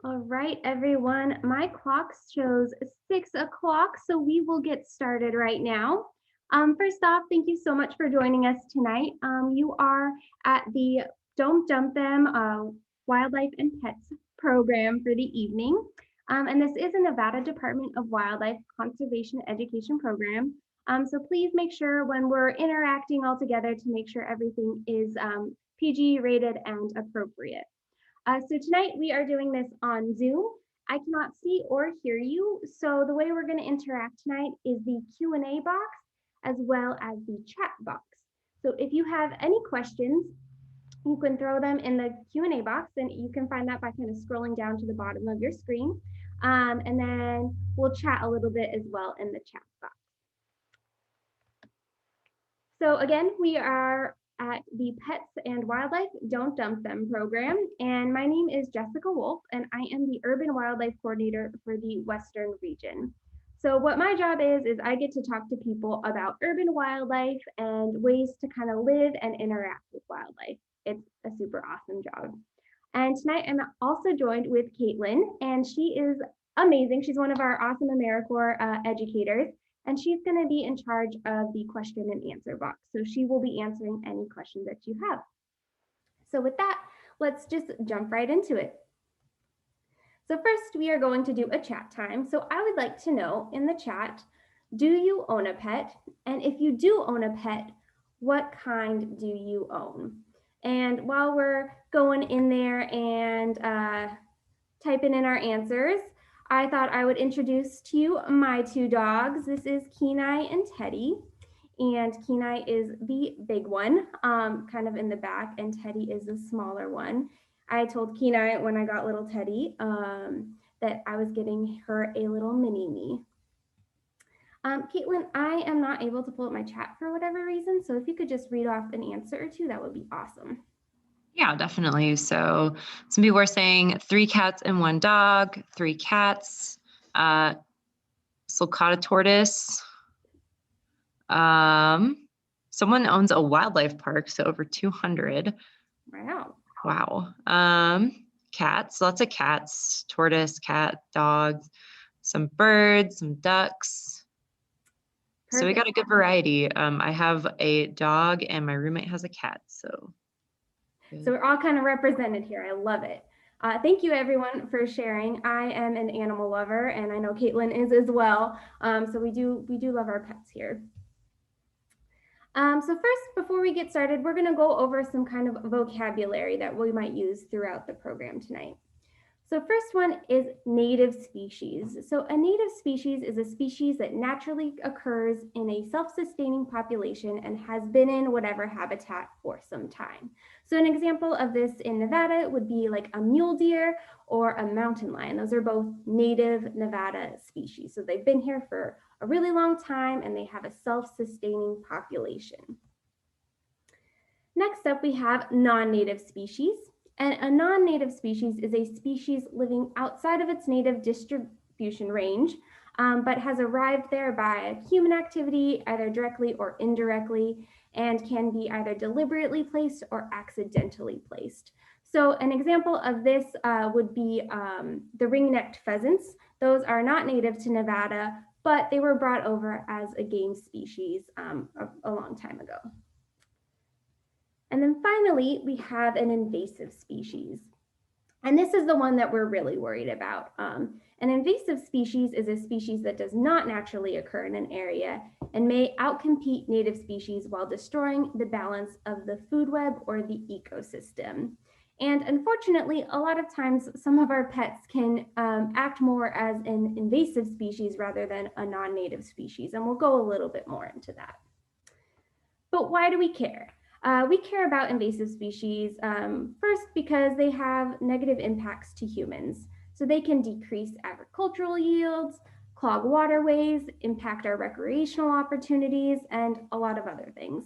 All right, everyone. My clock shows 6 o'clock, so we will get started right now. First off, thank you so much for joining us tonight. You are at the Don't Dump Them Wildlife and Pets program for the evening. And this is a Nevada Department of Wildlife Conservation Education program. So please make sure when we're interacting all together to make sure everything is PG rated and appropriate. So tonight we are doing this on Zoom. I cannot see or hear you, so the way we're going to interact tonight is the Q&A box as well as the chat box. So if you have any questions, you can throw them in the Q&A box, and you can find that by kind of scrolling down to the bottom of your screen. And then we'll chat a little bit as well in the chat box. So again, we are at the Pets and Wildlife Don't Dump Them program, and my name is Jessica Wolf, and I am the Urban Wildlife Coordinator for the Western region. So what my job is I get to talk to people about urban wildlife and ways to kind of live and interact with wildlife. It's a super awesome job. And tonight I'm also joined with Caitlin, and she is amazing. She's one of our awesome AmeriCorps educators, and she's going to be in charge of the question and answer box. So she will be answering any questions that you have. So with that, let's just jump right into it. So first, we are going to do a chat time. So I would like to know in the chat, do you own a pet? And if you do own a pet, what kind do you own? And while we're going in there and typing in our answers, I thought I would introduce to you my two dogs. This is Kenai and Teddy. And Kenai is the big one, kind of in the back, and Teddy is the smaller one. I told Kenai when I got little Teddy that I was getting her a little mini-me. Caitlin, I am not able to pull up my chat for whatever reason, so if you could just read off an answer or two, that would be awesome. Yeah, definitely. So some people are saying 3 cats and 1 dog, 3 cats, sulcata tortoise. Someone owns a wildlife park, so over 200. Wow. Cats, lots of cats, tortoise, cat, dogs, some birds, some ducks. Perfect. So we got a good variety. I have a dog and my roommate has a cat, so. So we're all kind of represented here. I love it. Thank you everyone for sharing. I am an animal lover, and I know Caitlin is as well. So we do love our pets here. So first, before we get started, we're gonna go over some kind of vocabulary that we might use throughout the program tonight. So first one is native species. So a native species is a species that naturally occurs in a self-sustaining population and has been in whatever habitat for some time. So an example of this in Nevada would be like a mule deer or a mountain lion. Those are both native Nevada species. So they've been here for a really long time and they have a self-sustaining population. Next up, we have non-native species. And a non-native species is a species living outside of its native distribution range, but has arrived there by human activity, either directly or indirectly, and can be either deliberately placed or accidentally placed. So an example of this would be the ring-necked pheasants. Those are not native to Nevada, but they were brought over as a game species a long time ago. And then finally, we have an invasive species. And this is the one that we're really worried about. An invasive species is a species that does not naturally occur in an area and may outcompete native species while destroying the balance of the food web or the ecosystem. And unfortunately, a lot of times some of our pets can act more as an invasive species rather than a non-native species. And we'll go a little bit more into that. But why do we care? We care about invasive species first because they have negative impacts to humans. So they can decrease agricultural yields, clog waterways, impact our recreational opportunities, and a lot of other things.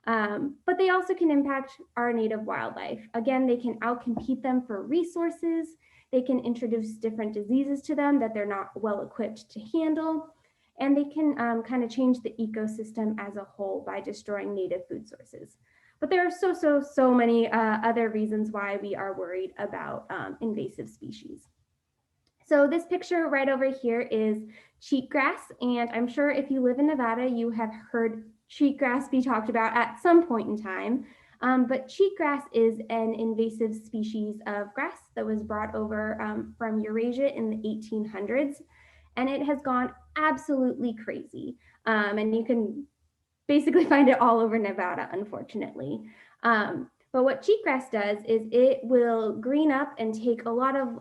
But they also can impact our native wildlife. Again, they can outcompete them for resources. They can introduce different diseases to them that they're not well equipped to handle. And they can kind of change the ecosystem as a whole by destroying native food sources. But there are so many other reasons why we are worried about invasive species. So this picture right over here is cheatgrass, and I'm sure if you live in Nevada, you have heard cheatgrass be talked about at some point in time. But cheatgrass is an invasive species of grass that was brought over from Eurasia in the 1800s, and it has gone absolutely crazy. And you can basically find it all over Nevada, unfortunately. But what cheatgrass does is it will green up and take a lot of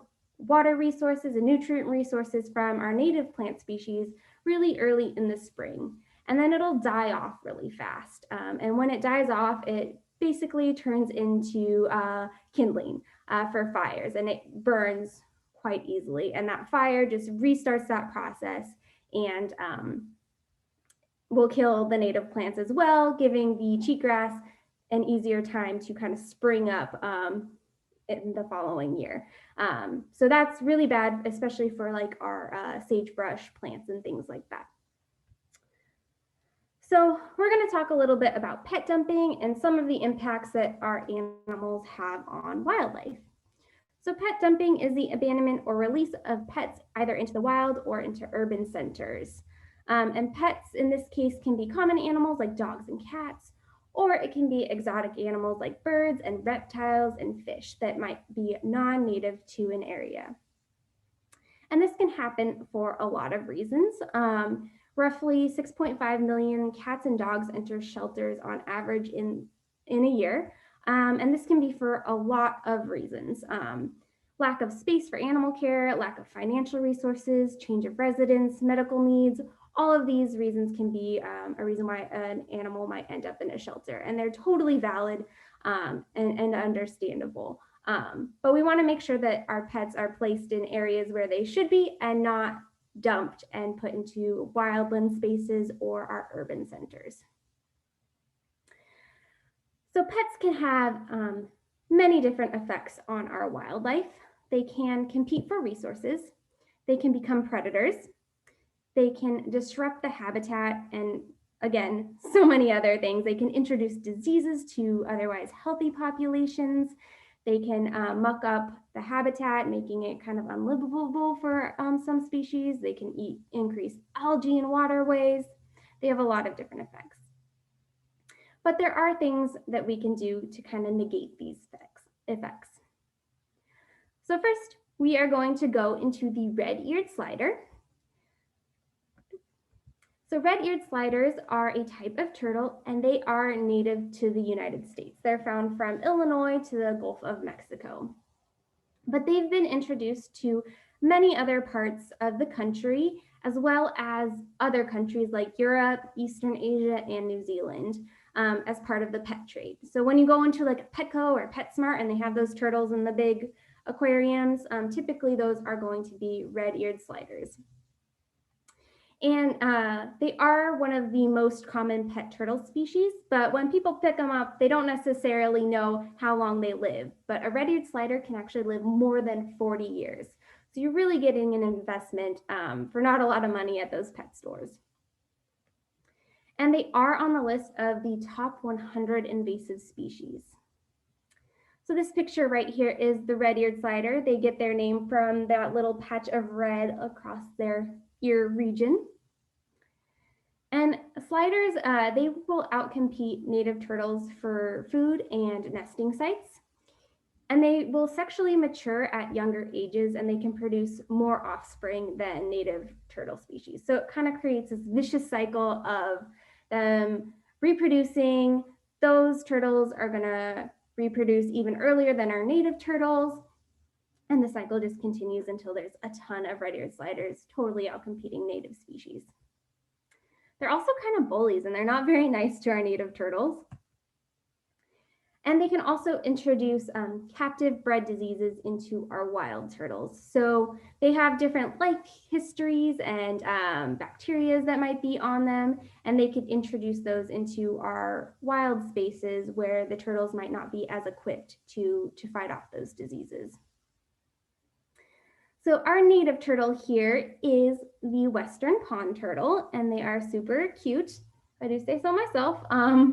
water resources and nutrient resources from our native plant species really early in the spring. And then it'll die off really fast. And when it dies off, it basically turns into kindling for fires, and it burns quite easily. And that fire just restarts that process and will kill the native plants as well, giving the cheatgrass an easier time to kind of spring up in the following year. So that's really bad, especially for like our sagebrush plants and things like that. So we're going to talk a little bit about pet dumping and some of the impacts that our animals have on wildlife. So pet dumping is the abandonment or release of pets either into the wild or into urban centers. And pets in this case can be common animals like dogs and cats, or it can be exotic animals like birds and reptiles and fish that might be non-native to an area. And this can happen for a lot of reasons. Roughly 6.5 million cats and dogs enter shelters on average in a year. And this can be for a lot of reasons. Lack of space for animal care, lack of financial resources, change of residence, medical needs. All of these reasons can be a reason why an animal might end up in a shelter. And they're totally valid and understandable. But we want to make sure that our pets are placed in areas where they should be and not dumped and put into wildland spaces or our urban centers. So pets can have many different effects on our wildlife. They can compete for resources. They can become predators. They can disrupt the habitat and, again, so many other things. They can introduce diseases to otherwise healthy populations. They can muck up the habitat, making it kind of unlivable for some species. They can increase algae in waterways. They have a lot of different effects. But there are things that we can do to kind of negate these effects. So first, we are going to go into the red-eared slider. So red-eared sliders are a type of turtle, and they are native to the United States. They're found from Illinois to the Gulf of Mexico. But they've been introduced to many other parts of the country, as well as other countries like Europe, Eastern Asia, and New Zealand as part of the pet trade. So when you go into like a Petco or PetSmart and they have those turtles in the big aquariums, typically those are going to be red-eared sliders. And they are one of the most common pet turtle species, but when people pick them up, they don't necessarily know how long they live. But a red-eared slider can actually live more than 40 years. So you're really getting an investment for not a lot of money at those pet stores. And they are on the list of the top 100 invasive species. So this picture right here is the red-eared slider. They get their name from that little patch of red across their ear region. And sliders, they will outcompete native turtles for food and nesting sites. And they will sexually mature at younger ages, and they can produce more offspring than native turtle species. So it kind of creates this vicious cycle of them reproducing. Those turtles are going to reproduce even earlier than our native turtles. And the cycle just continues until there's a ton of red-eared sliders totally outcompeting native species. They're also kind of bullies, and they're not very nice to our native turtles. And they can also introduce captive bred diseases into our wild turtles. So they have different life histories and bacteria that might be on them, and they could introduce those into our wild spaces where the turtles might not be as equipped to fight off those diseases. So our native turtle here is the western pond turtle, and they are super cute. I do say so myself.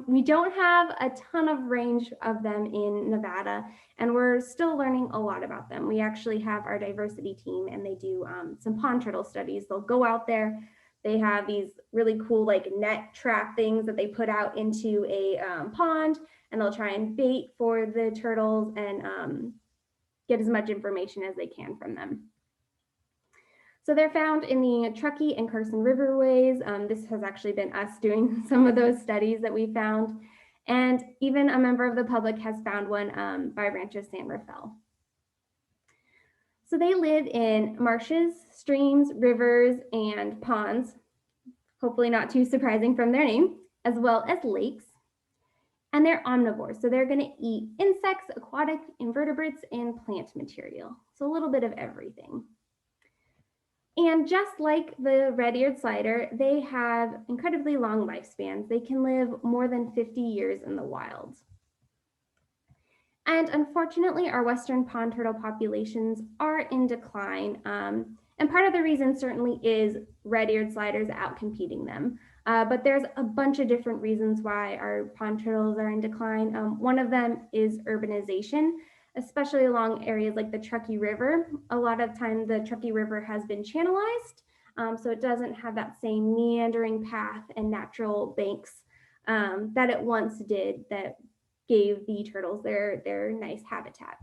We don't have a ton of range of them in Nevada, and we're still learning a lot about them. We actually have our diversity team, and they do some pond turtle studies. They'll go out there. They have these really cool like net trap things that they put out into a pond, and they'll try and bait for the turtles and get as much information as they can from them. So they're found in the Truckee and Carson Riverways. This has actually been us doing some of those studies that we found. And even a member of the public has found one by Rancho San Rafael. So they live in marshes, streams, rivers, and ponds, hopefully not too surprising from their name, as well as lakes. And they're omnivores, so they're going to eat insects, aquatic invertebrates, and plant material. So a little bit of everything. And just like the red-eared slider, they have incredibly long lifespans. They can live more than 50 years in the wild. And unfortunately, our western pond turtle populations are in decline. And part of the reason certainly is red-eared sliders outcompeting them. But there's a bunch of different reasons why our pond turtles are in decline. One of them is urbanization, especially along areas like the Truckee River. A lot of time the Truckee River has been channelized, so it doesn't have that same meandering path and natural banks that it once did that gave the turtles their nice habitat.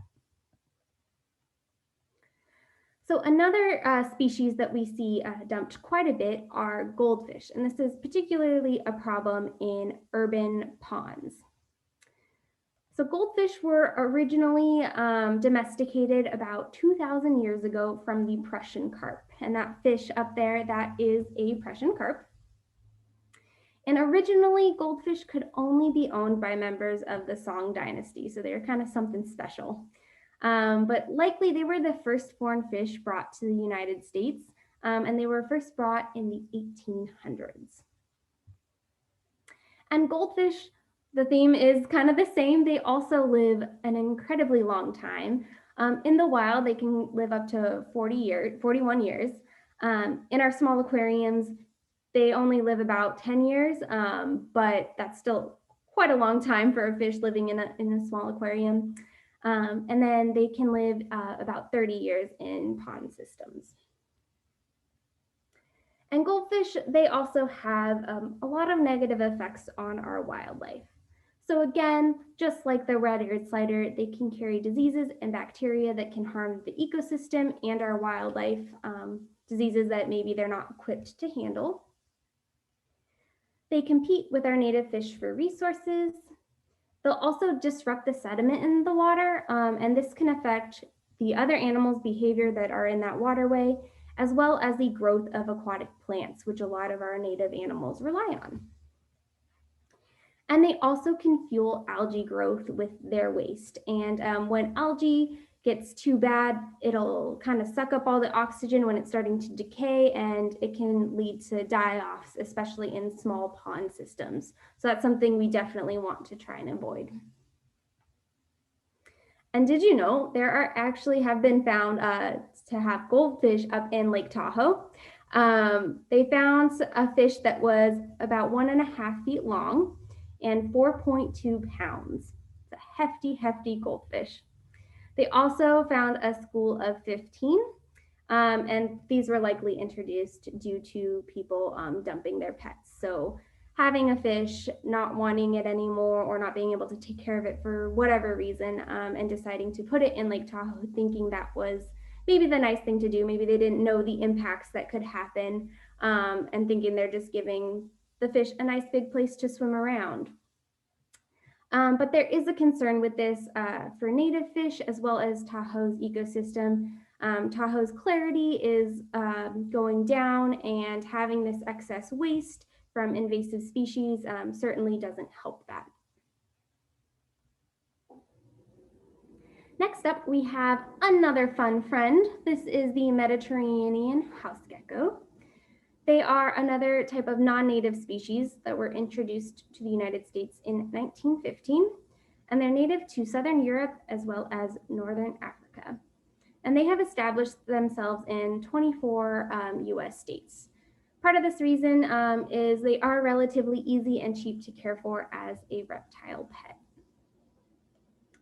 So another species that we see dumped quite a bit are goldfish, and this is particularly a problem in urban ponds. So goldfish were originally domesticated about 2,000 years ago from the Prussian carp, and that fish up there, that is a Prussian carp. And originally, goldfish could only be owned by members of the Song dynasty, so they're kind of something special. But likely they were the first foreign fish brought to the United States, and they were first brought in the 1800s. And goldfish, the theme is kind of the same. They also live an incredibly long time. In the wild, they can live up to 41 years. In our small aquariums, they only live about 10 years, but that's still quite a long time for a fish living in a small aquarium. And then they can live about 30 years in pond systems. And goldfish, they also have a lot of negative effects on our wildlife. So again, just like the red-eared slider, they can carry diseases and bacteria that can harm the ecosystem and our wildlife, diseases that maybe they're not equipped to handle. They compete with our native fish for resources. They'll also disrupt the sediment in the water, and this can affect the other animals' behavior that are in that waterway, as well as the growth of aquatic plants, which a lot of our native animals rely on. And they also can fuel algae growth with their waste. And when algae gets too bad, it'll kind of suck up all the oxygen when it's starting to decay, and it can lead to die-offs, especially in small pond systems. So that's something we definitely want to try and avoid. And did you know there are actually have been found to have goldfish up in Lake Tahoe? They found a fish that was about 1.5 feet long and 4.2 pounds. It's a hefty, hefty goldfish. They also found a school of 15, and these were likely introduced due to people dumping their pets. So having a fish, not wanting it anymore, or not being able to take care of it for whatever reason, and deciding to put it in Lake Tahoe, thinking that was maybe the nice thing to do. Maybe they didn't know the impacts that could happen, and thinking they're just giving the fish a nice big place to swim around. But there is a concern with this for native fish as well as Tahoe's ecosystem. Tahoe's clarity is going down, and having this excess waste from invasive species certainly doesn't help that. Next up, we have another fun friend. This is the Mediterranean house gecko. They are another type of non-native species that were introduced to the United States in 1915, and they're native to Southern Europe as well as Northern Africa. And they have established themselves in 24 US states. Part of this reason is they are relatively easy and cheap to care for as a reptile pet.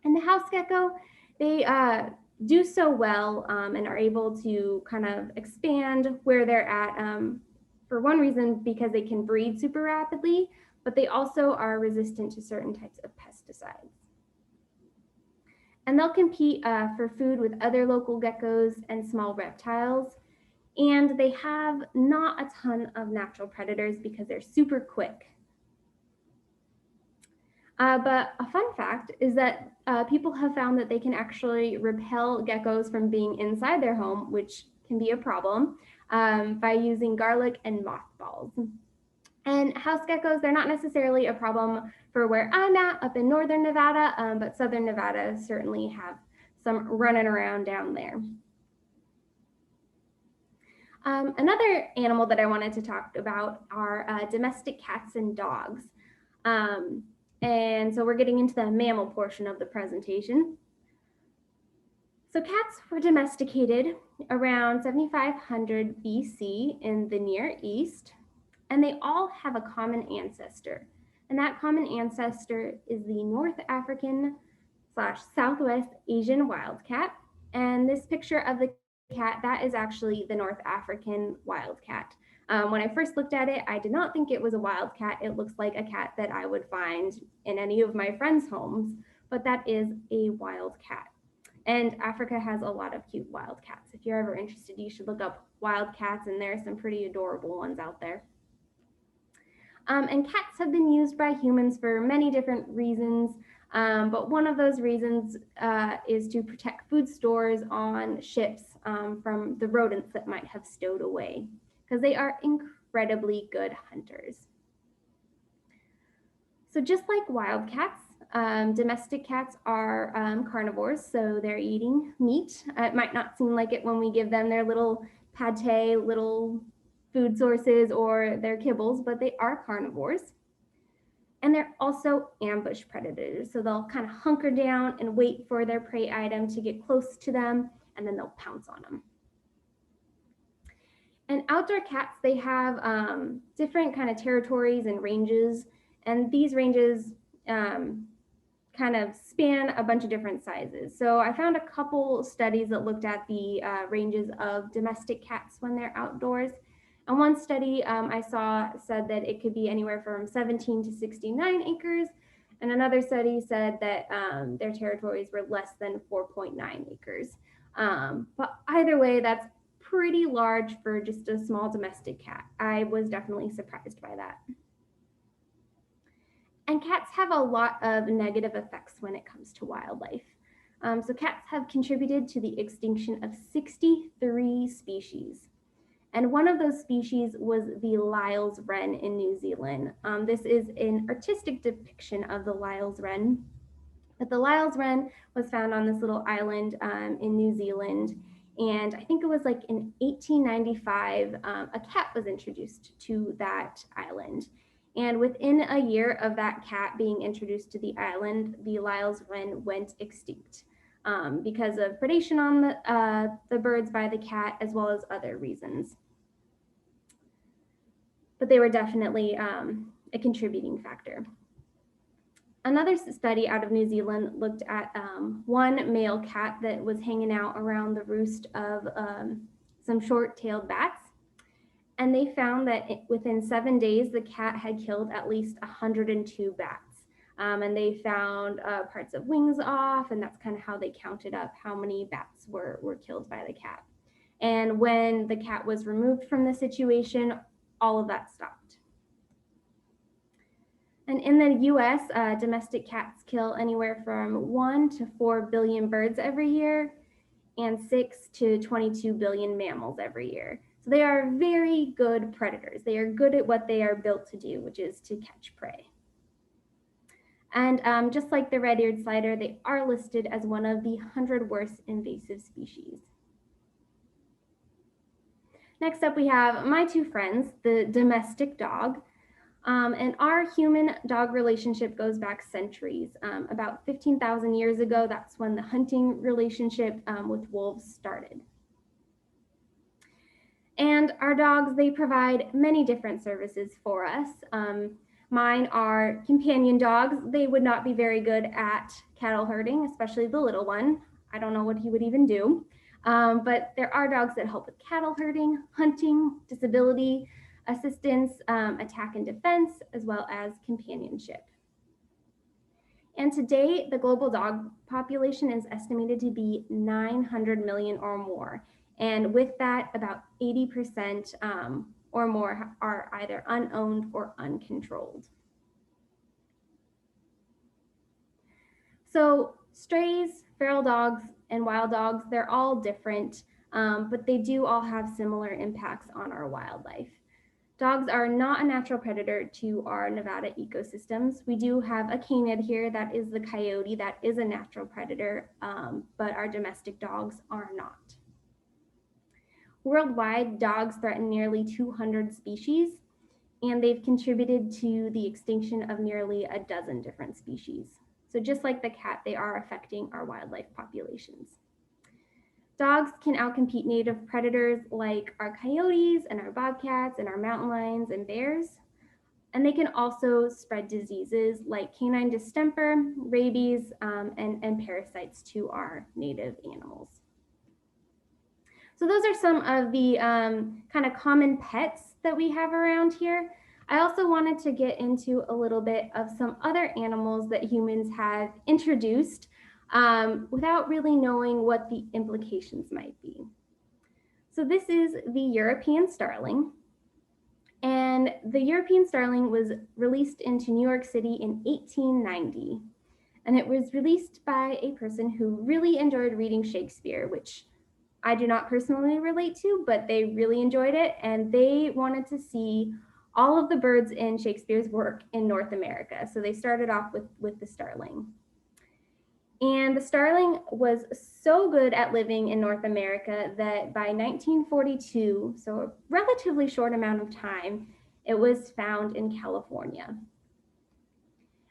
And the house gecko, they do so well and are able to kind of expand where they're at for one reason, because they can breed super rapidly, but they also are resistant to certain types of pesticides. And they'll compete for food with other local geckos and small reptiles. And they have not a ton of natural predators because they're super quick. But a fun fact is that people have found that they can actually repel geckos from being inside their home, which can be a problem, by using garlic and mothballs. And house geckos, they're not necessarily a problem for where I'm at up in northern Nevada, but southern Nevada certainly have some running around down there. Another animal that I wanted to talk about are domestic cats and dogs. And so we're getting into the mammal portion of the presentation. So cats were domesticated around 7500 BC in the Near East, and they all have a common ancestor. And that common ancestor is the North African / Southwest Asian wildcat. And this picture of the cat, that is actually the North African wildcat. When I first looked at it, I did not think it was a wildcat. It looks like a cat that I would find in any of my friends' homes, but that is a wildcat. And Africa has a lot of cute wildcats. If you're ever interested, you should look up wildcats, and there are some pretty adorable ones out there. And cats have been used by humans for many different reasons, but one of those reasons is to protect food stores on ships from the rodents that might have stowed away, because they are incredibly good hunters. So just like wild cats, domestic cats are carnivores, so they're eating meat. It might not seem like it when we give them their little pate, little food sources, or their kibbles, but they are carnivores. And they're also ambush predators, so they'll kind of hunker down and wait for their prey item to get close to them, and then they'll pounce on them. And outdoor cats, they have different kind of territories and ranges, and these ranges kind of span a bunch of different sizes. So I found a couple studies that looked at the ranges of domestic cats when they're outdoors. And one study I saw said that it could be anywhere from 17 to 69 acres. And another study said that their territories were less than 4.9 acres. But either way, that's pretty large for just a small domestic cat. I was definitely surprised by that. And cats have a lot of negative effects when it comes to wildlife. So cats have contributed to the extinction of 63 species. And one of those species was the Lyle's wren in New Zealand. This is an artistic depiction of the Lyle's wren. But the Lyle's wren was found on this little island in New Zealand. And I think it was like in 1895, a cat was introduced to that island. And within a year of that cat being introduced to the island, the Lyle's wren went extinct because of predation on the birds by the cat, as well as other reasons. But they were definitely a contributing factor. Another study out of New Zealand looked at one male cat that was hanging out around the roost of some short-tailed bats. And they found that within 7 days, the cat had killed at least 102 bats. And they found parts of wings off, and that's kind of how they counted up how many bats were killed by the cat. And when the cat was removed from the situation, all of that stopped. And in the US, domestic cats kill anywhere from 1 to 4 billion birds every year and 6 to 22 billion mammals every year. So they are very good predators. They are good at what they are built to do, which is to catch prey. And just like the red-eared slider, they are listed as one of the 100 worst invasive species. Next up, we have my two friends, the domestic dog. And our human-dog relationship goes back centuries. About 15,000 years ago, that's when the hunting relationship with wolves started. And our dogs, they provide many different services for us. Mine are companion dogs. They would not be very good at cattle herding, especially the little one. I don't know what he would even do. But there are dogs that help with cattle herding, hunting, disability assistance, attack and defense, as well as companionship. And today, the global dog population is estimated to be 900 million or more. And with that, about 80% or more are either unowned or uncontrolled. So strays, feral dogs, and wild dogs, they're all different, but they do all have similar impacts on our wildlife. Dogs are not a natural predator to our Nevada ecosystems. We do have a canid here that is the coyote that is a natural predator, but our domestic dogs are not. Worldwide, dogs threaten nearly 200 species, and they've contributed to the extinction of nearly a dozen different species. So just like the cat, they are affecting our wildlife populations. Dogs can outcompete native predators like our coyotes and our bobcats and our mountain lions and bears. And they can also spread diseases like canine distemper, rabies, and parasites to our native animals. So those are some of the kind of common pets that we have around here. I also wanted to get into a little bit of some other animals that humans have introduced without really knowing what the implications might be. So this is the European starling. And the European starling was released into New York City in 1890. And it was released by a person who really enjoyed reading Shakespeare, which I do not personally relate to, but they really enjoyed it. And they wanted to see all of the birds in Shakespeare's work in North America. So they started off with the starling. And the starling was so good at living in North America that by 1942, so a relatively short amount of time, it was found in California.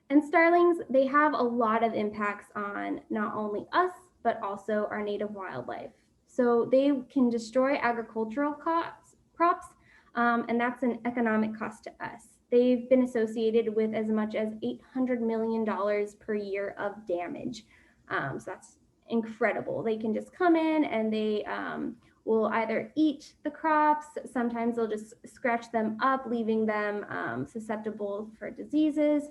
And starlings, they have a lot of impacts on not only us, but also our native wildlife. So they can destroy agricultural crops, and that's an economic cost to us. They've been associated with as much as $800 million per year of damage. So that's incredible. They can just come in and they will either eat the crops, sometimes they'll just scratch them up, leaving them susceptible for diseases.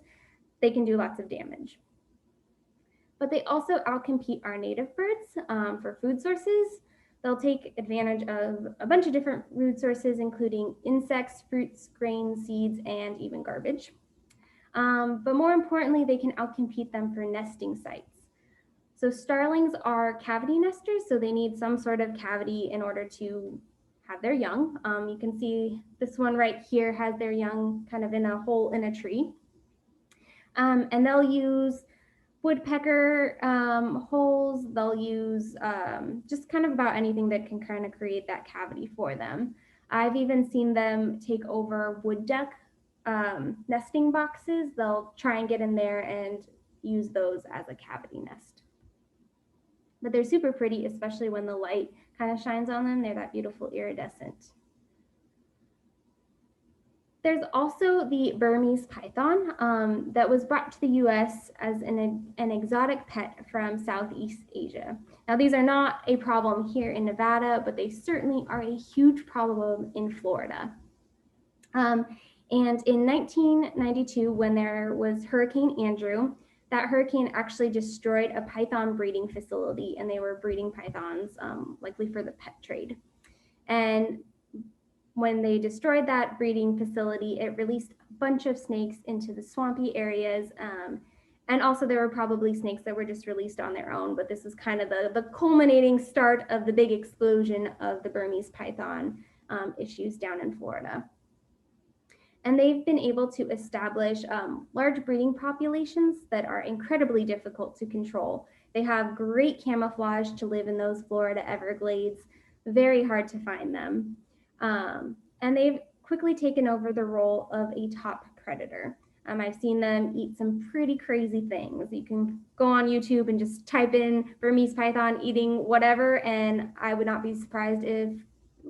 They can do lots of damage. But they also outcompete our native birds for food sources. They'll take advantage of a bunch of different food sources, including insects, fruits, grains, seeds, and even garbage. But more importantly, they can outcompete them for nesting sites. So starlings are cavity nesters, so they need some sort of cavity in order to have their young. You can see this one right here has their young kind of in a hole in a tree. And they'll use woodpecker holes. They'll use just kind of about anything that can kind of create that cavity for them. I've even seen them take over wood duck nesting boxes. They'll try and get in there and use those as a cavity nest. But they're super pretty, especially when the light kind of shines on them. They're that beautiful iridescent. There's also the Burmese python that was brought to the US as an exotic pet from Southeast Asia. Now, these are not a problem here in Nevada, but they certainly are a huge problem in Florida. And in 1992, when there was Hurricane Andrew, that hurricane actually destroyed a python breeding facility, and they were breeding pythons, likely for the pet trade. And when they destroyed that breeding facility, it released a bunch of snakes into the swampy areas. And also there were probably snakes that were just released on their own, but this is kind of the culminating start of the big explosion of the Burmese python issues down in Florida. And they've been able to establish large breeding populations that are incredibly difficult to control. They have great camouflage to live in those Florida Everglades, very hard to find them. And they've quickly taken over the role of a top predator. I've seen them eat some pretty crazy things. You can go on YouTube and just type in Burmese python eating whatever, and I would not be surprised if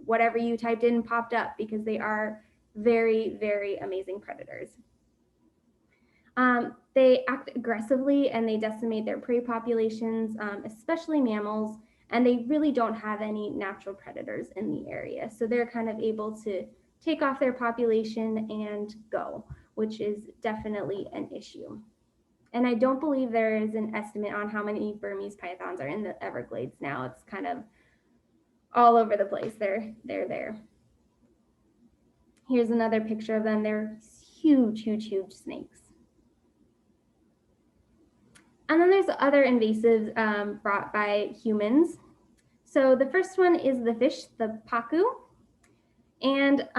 whatever you typed in popped up because they are very, very amazing predators. They act aggressively and they decimate their prey populations, especially mammals, and they really don't have any natural predators in the area. So they're kind of able to take off their population and go, which is definitely an issue. And I don't believe there is an estimate on how many Burmese pythons are in the Everglades now. It's kind of all over the place. They're there. Here's another picture of them. They're huge, huge, huge snakes. And then there's other invasives brought by humans. So the first one is the fish, the pacu. And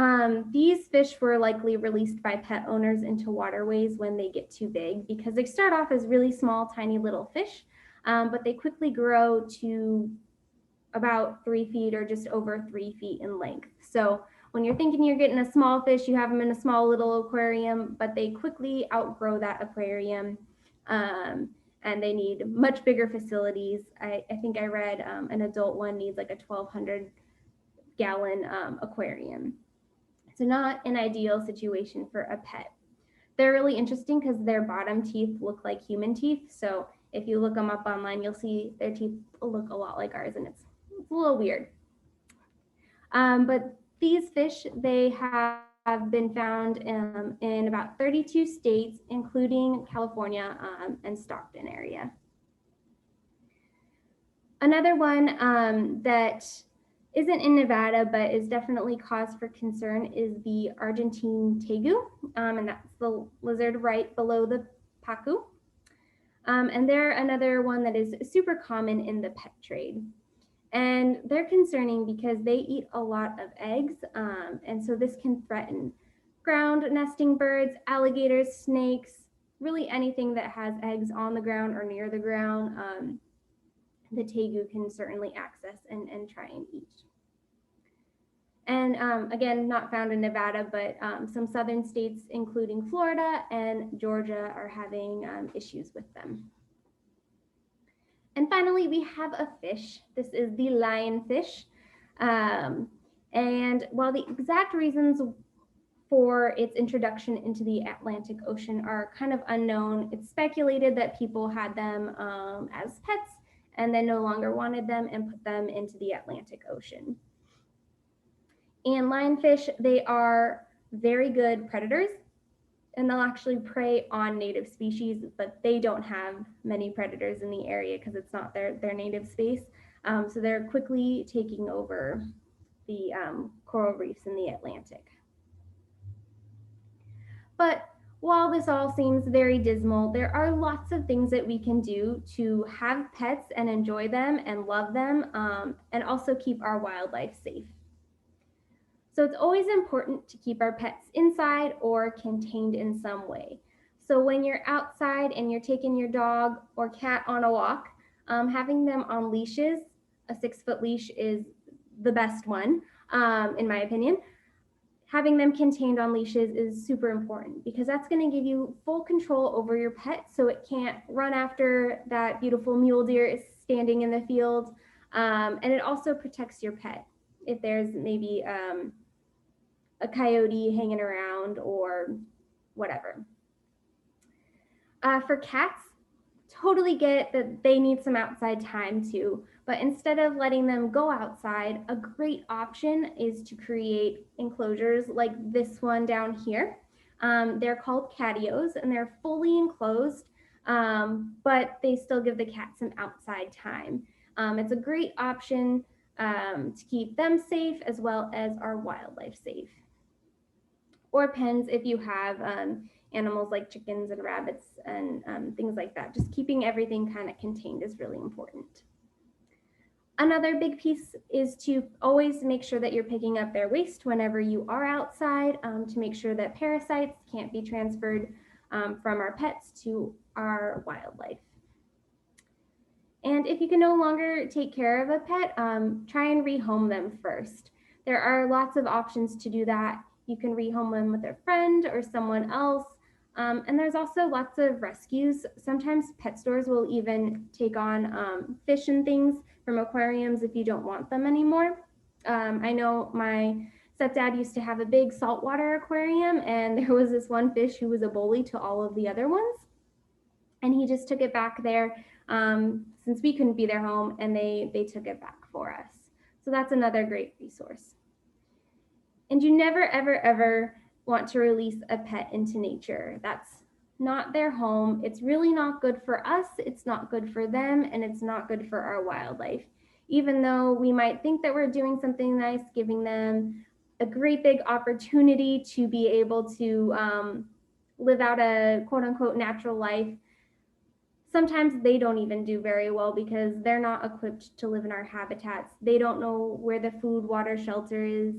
these fish were likely released by pet owners into waterways when they get too big because they start off as really small, tiny little fish, but they quickly grow to about 3 feet or just over 3 feet in length. So when you're thinking you're getting a small fish, you have them in a small little aquarium, but they quickly outgrow that aquarium. And they need much bigger facilities. I think I read an adult one needs like a 1,200 gallon aquarium. So not an ideal situation for a pet. They're really interesting because their bottom teeth look like human teeth. So if you look them up online, you'll see their teeth look a lot like ours, and it's a little weird. But these fish, they have been found in about 32 states, including California and Stockton area. Another one that isn't in Nevada, but is definitely cause for concern is the Argentine tegu, and that's the lizard right below the pacu. And they're another one that is super common in the pet trade. And they're concerning because they eat a lot of eggs, and so this can threaten ground nesting birds, alligators, snakes, really anything that has eggs on the ground or near the ground. The tegu can certainly access and try and eat. And again, not found in Nevada, but some southern states, including Florida and Georgia, are having issues with them. And finally, we have a fish. This is the lionfish. And while the exact reasons for its introduction into the Atlantic Ocean are kind of unknown, it's speculated that people had them as pets and then no longer wanted them and put them into the Atlantic Ocean. And lionfish, they are very good predators, and they'll actually prey on native species, but they don't have many predators in the area because it's not their native space. So they're quickly taking over the coral reefs in the Atlantic. But while this all seems very dismal, there are lots of things that we can do to have pets and enjoy them and love them, and also keep our wildlife safe. So it's always important to keep our pets inside or contained in some way. So when you're outside and you're taking your dog or cat on a walk, having them on leashes, a 6-foot leash is the best one, in my opinion. Having them contained on leashes is super important because that's going to give you full control over your pet so it can't run after that beautiful mule deer is standing in the field. And it also protects your pet if there's maybe a coyote hanging around or whatever. For cats, totally get that they need some outside time too, but instead of letting them go outside, a great option is to create enclosures like this one down here. They're called catios and they're fully enclosed, but they still give the cat some outside time. It's a great option to keep them safe as well as our wildlife safe. Or pens if you have animals like chickens and rabbits and things like that. Just keeping everything kind of contained is really important. Another big piece is to always make sure that you're picking up their waste whenever you are outside to make sure that parasites can't be transferred from our pets to our wildlife. And if you can no longer take care of a pet, try and rehome them first. There are lots of options to do that. You can rehome them with a friend or someone else. And there's also lots of rescues. Sometimes pet stores will even take on fish and things from aquariums if you don't want them anymore. I know my stepdad used to have a big saltwater aquarium, and there was this one fish who was a bully to all of the other ones. And he just took it back there since we couldn't be their home, and they took it back for us. So that's another great resource. And you never, ever, ever want to release a pet into nature. That's not their home. It's really not good for us, it's not good for them, and it's not good for our wildlife. Even though we might think that we're doing something nice, giving them a great big opportunity to be able to live out a quote unquote natural life, sometimes they don't even do very well because they're not equipped to live in our habitats. They don't know where the food, water, shelter is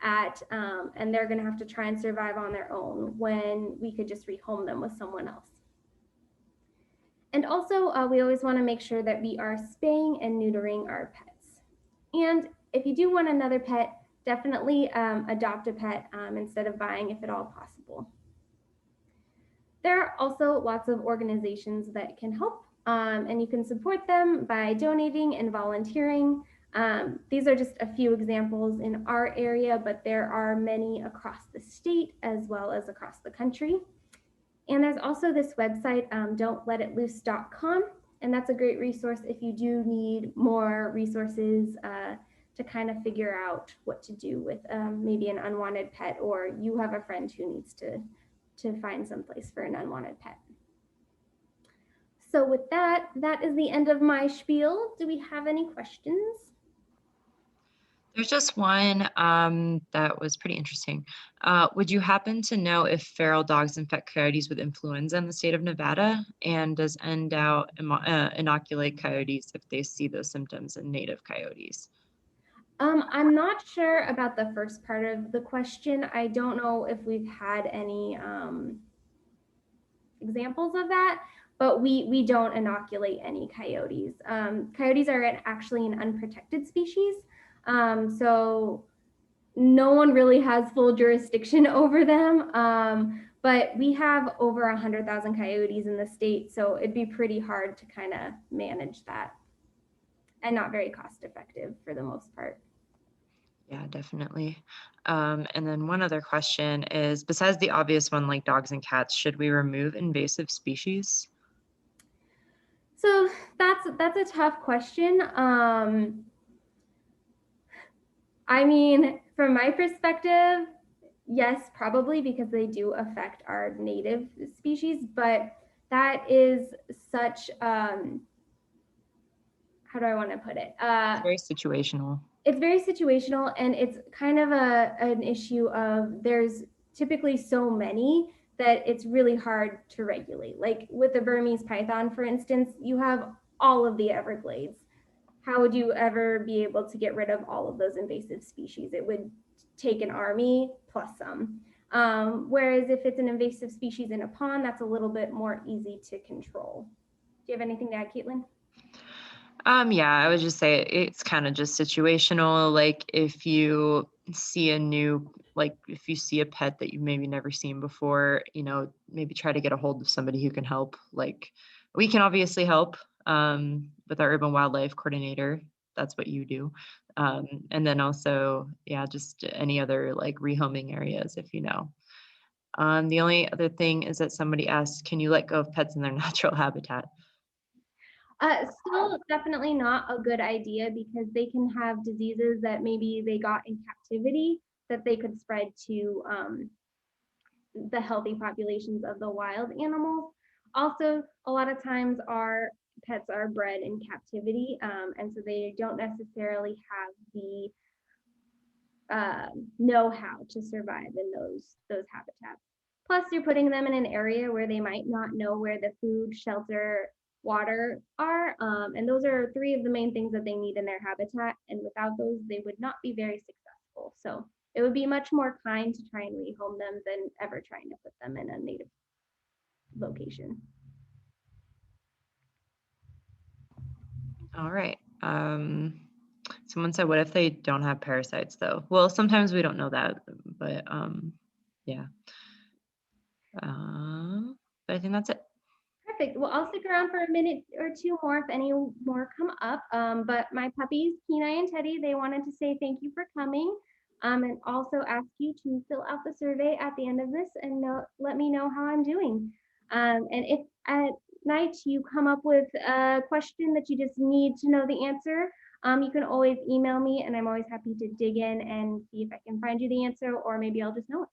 at, and they're going to have to try and survive on their own when we could just rehome them with someone else. And also, we always want to make sure that we are spaying and neutering our pets. And if you do want another pet, definitely adopt a pet instead of buying if at all possible. There are also lots of organizations that can help, and you can support them by donating and volunteering. These are just a few examples in our area, but there are many across the state as well as across the country. And there's also this website, don'tletitloose.com, and that's a great resource if you do need more resources to kind of figure out what to do with maybe an unwanted pet, or you have a friend who needs to find some place for an unwanted pet. So with that, that is the end of my spiel. Do we have any questions? There's just one that was pretty interesting. Would you happen to know if feral dogs infect coyotes with influenza in the state of Nevada? And does NDOW inoculate coyotes if they see those symptoms in native coyotes? I'm not sure about the first part of the question. I don't know if we've had any examples of that, but we don't inoculate any coyotes. Coyotes are actually an unprotected species, so no one really has full jurisdiction over them. But we have over 100,000 coyotes in the state, so it'd be pretty hard to kind of manage that, and not very cost effective for the most part. Yeah, definitely. And then one other question is, besides the obvious one like dogs and cats, should we remove invasive species? So that's a tough question. I mean, from my perspective, yes, probably because they do affect our native species, but that is such how do I want to put it? It's very situational. It's very situational, and it's kind of an issue of there's typically so many that it's really hard to regulate. Like with the Burmese python, for instance, you have all of the Everglades. How would you ever be able to get rid of all of those invasive species? It would take an army plus some. Whereas if it's an invasive species in a pond, that's a little bit more easy to control. Do you have anything to add, Caitlin? Yeah, I would just say it's kind of just situational. Like if you see if you see a pet that you've maybe never seen before, maybe try to get a hold of somebody who can help. Like we can obviously help with our urban wildlife coordinator. That's what you do. And then also, yeah, just any other like rehoming areas if you know. The only other thing is that somebody asked, can you let go of pets in their natural habitat? Still definitely not a good idea because they can have diseases that maybe they got in captivity that they could spread to the healthy populations of the wild animals. Also, a lot of times our pets are bred in captivity, and so they don't necessarily have the know-how to survive in those habitats. Plus, you're putting them in an area where they might not know where the food, shelter, water are, and those are three of the main things that they need in their habitat. And without those, they would not be very successful. So it would be much more kind to try and rehome them than ever trying to put them in a native location. All right. Someone said, what if they don't have parasites though? Well, sometimes we don't know that, but yeah. But I think that's it. Perfect. Well, I'll stick around for a minute or two more if any more come up. But my puppies, Kenai and Teddy, they wanted to say thank you for coming, and also ask you to fill out the survey at the end of this and let me know how I'm doing. And if at night you come up with a question that you just need to know the answer, you can always email me, and I'm always happy to dig in and see if I can find you the answer, or maybe I'll just know it.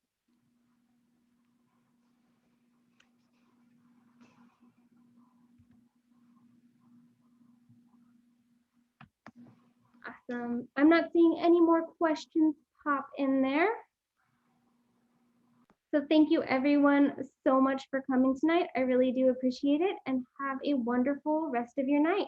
Awesome. I'm not seeing any more questions pop in there. So thank you everyone so much for coming tonight. I really do appreciate it, and have a wonderful rest of your night.